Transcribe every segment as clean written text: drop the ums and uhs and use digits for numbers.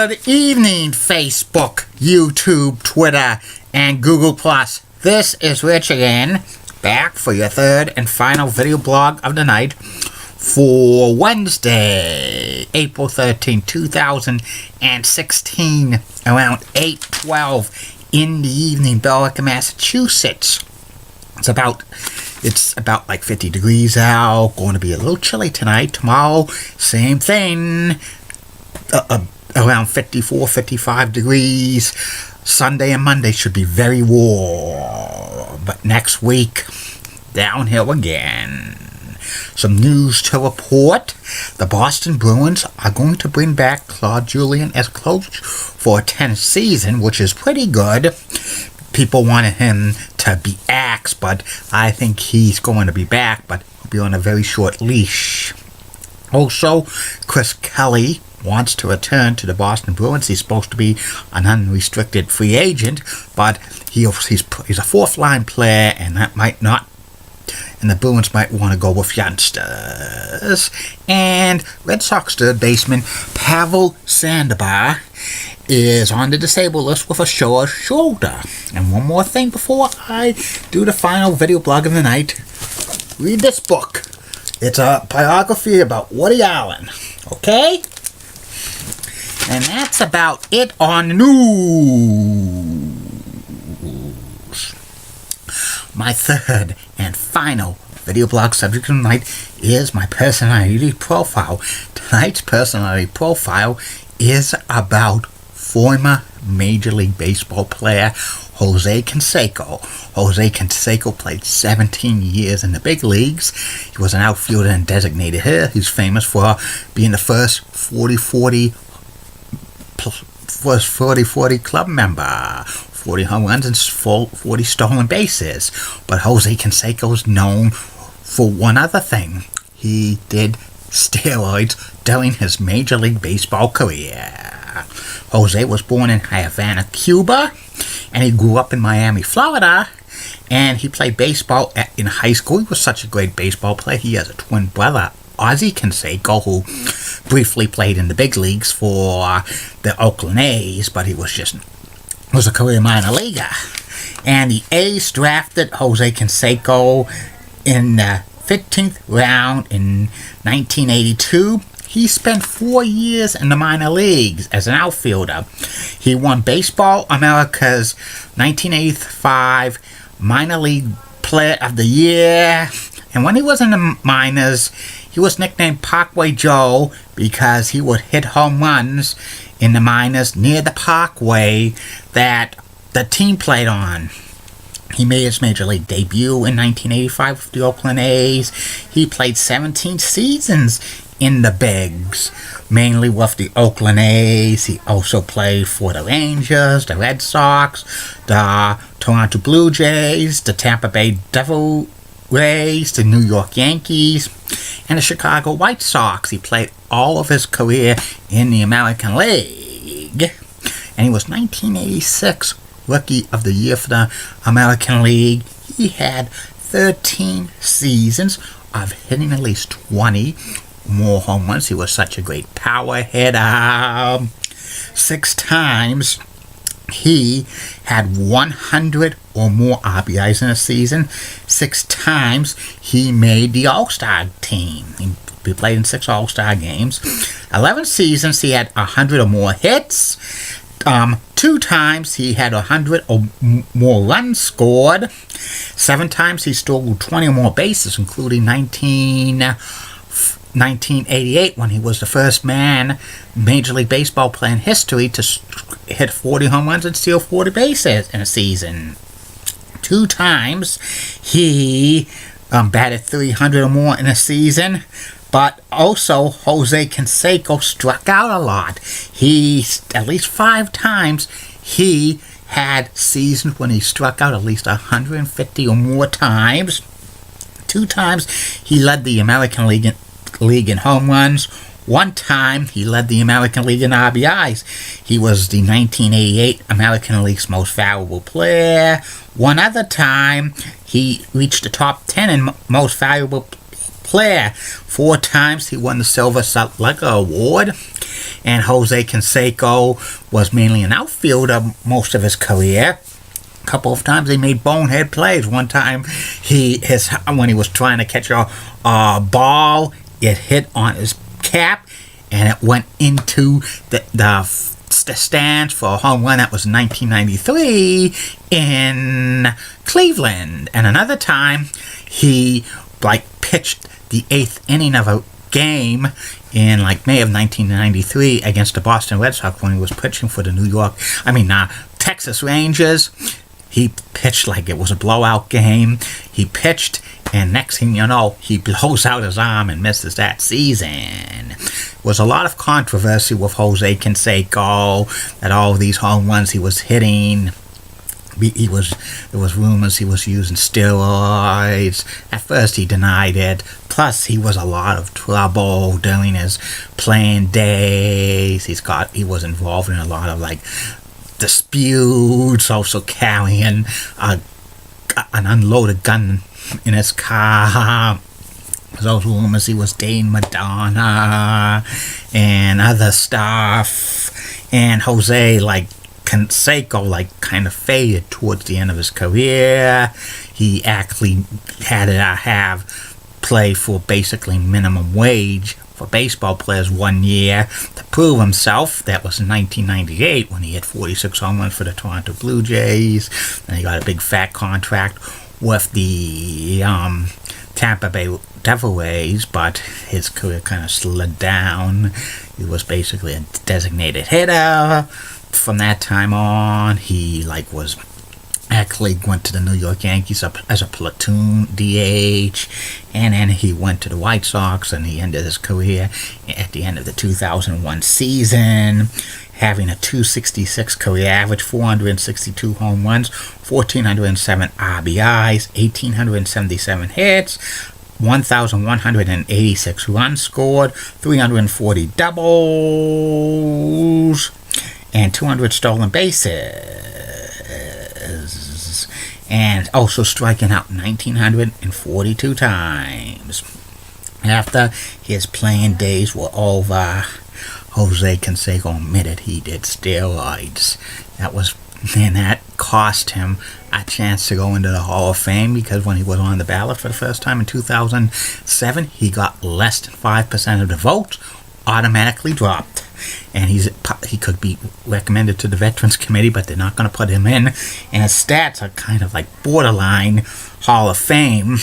Good evening, Facebook, YouTube, Twitter, and Google+. This is Rich again, back for your third and final video blog of the night for Wednesday, April 13, 2016, around 8:12 in the evening, Billerica, Massachusetts. It's about like 50 degrees out, going to be a little chilly tonight. Tomorrow, same thing, around 54, 55 degrees. Sunday and Monday should be very warm, but next week, downhill again. Some news to report. The Boston Bruins are going to bring back Claude Julien as coach for a 10th season, which is pretty good. People wanted him to be axed, but I think he's going to be back, but he'll be on a very short leash. Also, Chris Kelly wants to return to the Boston Bruins. He's supposed to be an unrestricted free agent, but he's a fourth-line player, and that might not. And the Bruins might want to go with youngsters. And Red Sox third baseman Pavel Sandoval is on the disabled list with a sore shoulder. And one more thing before I do the final video blog of the night. Read this book. It's a biography about Woody Allen. Okay? And that's about it on the news. My third and final video blog subject of the night is my personality profile. Tonight's personality profile is about former Major League Baseball player Jose Canseco. Jose Canseco played 17 years in the big leagues. He was an outfielder and designated hitter. He's famous for being the first 40-40 club member. 40 home runs and 40 stolen bases. But Jose Canseco is known for one other thing. He did steroids during his Major League Baseball career. Jose was born in Havana, Cuba, and he grew up in Miami, Florida, and he played baseball in high school. He was such a great baseball player. He has a twin brother, Ozzie Canseco, who briefly played in the big leagues for the Oakland A's, but he was a career minor leaguer. And the A's drafted Jose Canseco in the 15th round in 1982. He spent 4 years in the minor leagues as an outfielder. He won Baseball America's 1985 Minor League Player of the Year. And when he was in the minors, he was nicknamed Parkway Joe because he would hit home runs in the minors near the parkway that the team played on. He made his Major League debut in 1985 with the Oakland A's. He played 17 seasons in the bigs, mainly with the Oakland A's. He also played for the Rangers, the Red Sox, the Toronto Blue Jays, the Tampa Bay Devil Rays, the New York Yankees, and the Chicago White Sox. He played all of his career in the American League. And he was 1986 Rookie of the Year for the American League. He had 13 seasons of hitting at least 20 more home runs. He was such a great power hitter. 6 times he had 100 or more RBIs in a season. 6 times he made the All-Star team. He played in 6 All-Star games. 11 seasons he had 100 or more hits. 2 times he had 100 or more runs scored. 7 times he stole 20 or more bases, including 1988, when he was the first Major League Baseball player in history to hit 40 home runs and steal 40 bases in a season. 2 times he batted 300 or more in a season. But also, Jose Canseco struck out a lot. At least 5 times, he had seasons when he struck out at least 150 or more times. 2 times, he led the American League in home runs. 1 time, he led the American League in RBIs. He was the 1988 American League's most valuable player. 1 other time, he reached the top 10 in most valuable player. 4 times he won the Silver Slugger Award. And Jose Canseco was mainly an outfielder most of his career. A couple of times he made bonehead plays. One time, when he was trying to catch a ball, it hit on his cap, and it went into the stands for a home run. That was 1993 in Cleveland. And another time, he pitched the 8th inning of a game in May of 1993 against the Boston Red Sox when he was pitching for the Texas Rangers. He pitched like it was a blowout game. He pitched, and next thing you know, he blows out his arm and misses that season. There was a lot of controversy with Jose Canseco, that all these home runs he was hitting, there was rumors he was using steroids. At first he denied it. Plus he was a lot of trouble during his playing days. He was involved in a lot of disputes, also carrying an unloaded gun in his car. There's also rumors he was dating Madonna and other stuff. And Jose Canseco kind of faded towards the end of his career. He actually had to have play for basically minimum wage for baseball players 1 year to prove himself. That was in 1998 when he hit 46 home runs for the Toronto Blue Jays. And he got a big fat contract with the Tampa Bay Devil Rays, but his career kind of slid down. He was basically a designated hitter. From that time on, he went to the New York Yankees as a platoon DH, and then he went to the White Sox, and he ended his career at the end of the 2001 season, having a .266 career average, 462 home runs, 1,407 RBIs, 1,877 hits, 1,186 runs scored, 340 doubles, and 200 stolen bases, and also striking out 1,942 times. After his playing days were over, Jose Canseco admitted he did steroids. That cost him a chance to go into the Hall of Fame, because when he was on the ballot for the first time in 2007, he got less than 5% of the vote, automatically dropped. And he could be recommended to the Veterans Committee, but they're not going to put him in. And his stats are kind of borderline Hall of Fame.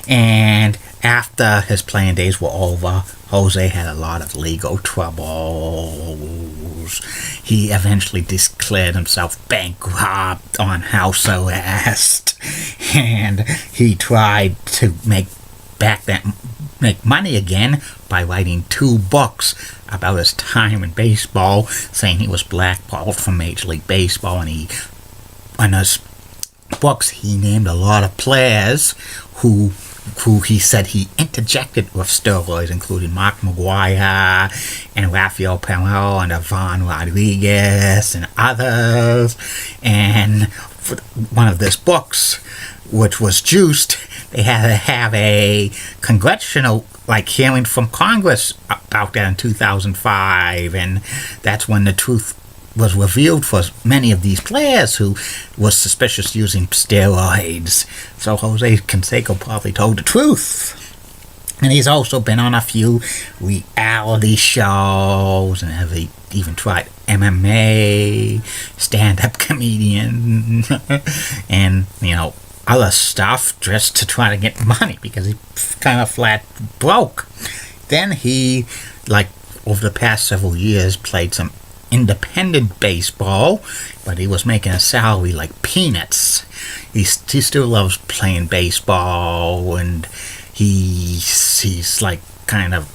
And after his playing days were over, Jose had a lot of legal troubles. He eventually declared himself bankrupt on house arrest. And he tried to make money again by writing 2 books about his time in baseball, saying he was blackballed from Major League Baseball. And in his books, he named a lot of players who he said he interjected with steroids, including Mark McGwire and Rafael Perel and Ivan Rodriguez and others. And for one of these books, which was juiced, they had to have a congressional hearing from Congress about that in 2005, and that's when the truth was revealed for many of these players who was suspicious using steroids. So Jose Canseco probably told the truth. And he's also been on a few reality shows, and have even tried MMA, stand-up comedian, and other stuff just to try to get money, because he kind of flat broke. Then he, over the past several years, played some independent baseball, but he was making a salary like peanuts. He still loves playing baseball, and he's kind of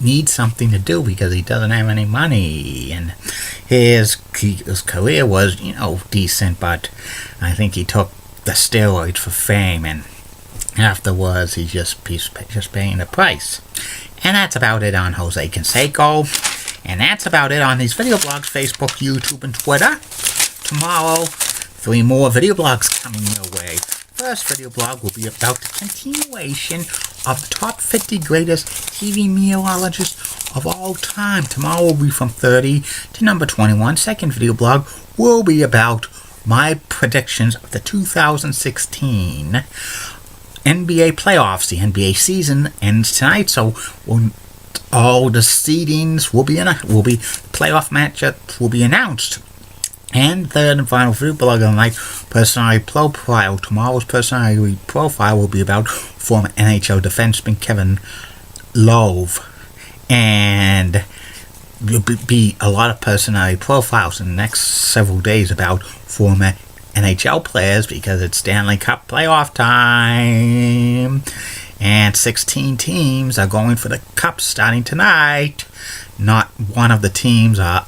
needs something to do because he doesn't have any money. And his career was decent, but I think he took the steroids for fame, and afterwards he's just paying the price. And that's about it on Jose Canseco. And that's about it on these video blogs, Facebook, YouTube, and Twitter. Tomorrow, 3 more video blogs coming your way. First video blog will be about the continuation of the top 50 greatest TV meteorologists of all time. Tomorrow will be from 30 to number 21. Second video blog will be about my predictions of the 2016 NBA playoffs. The NBA season ends tonight, so all the seedings will be playoff matchups will be announced. And third and final video blog of the night, personality profile. Tomorrow's personality profile will be about former NHL defenseman Kevin Love, and there'll be a lot of personality profiles in the next several days about former NHL players because it's Stanley Cup playoff time, and 16 teams are going for the Cup starting tonight. Not one of the teams are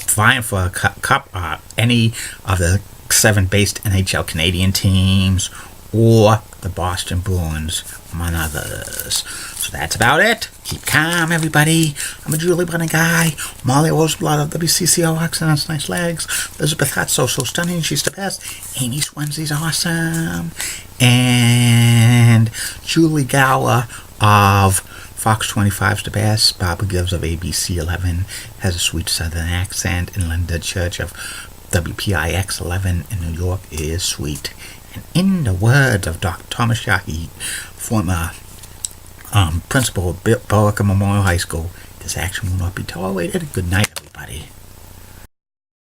vying for a cup, any of the 7 based NHL Canadian teams or the Boston Bruins, among others. So that's about it. Keep calm, everybody. I'm a Julie Brennan guy. Molly Roseblood of WCCO Accidents, nice legs. Elizabeth Hutz, so stunning, she's the best. Amy Swensley's awesome. And Julie Gower of Fox 25's the best. Barbara Gibbs of ABC 11 has a sweet southern accent. And Linda Church of WPIX 11 in New York is sweet. And in the words of Dr. Thomas Sharkey, former principal of Berwick Memorial High School, this action will not be tolerated. Good night, everybody.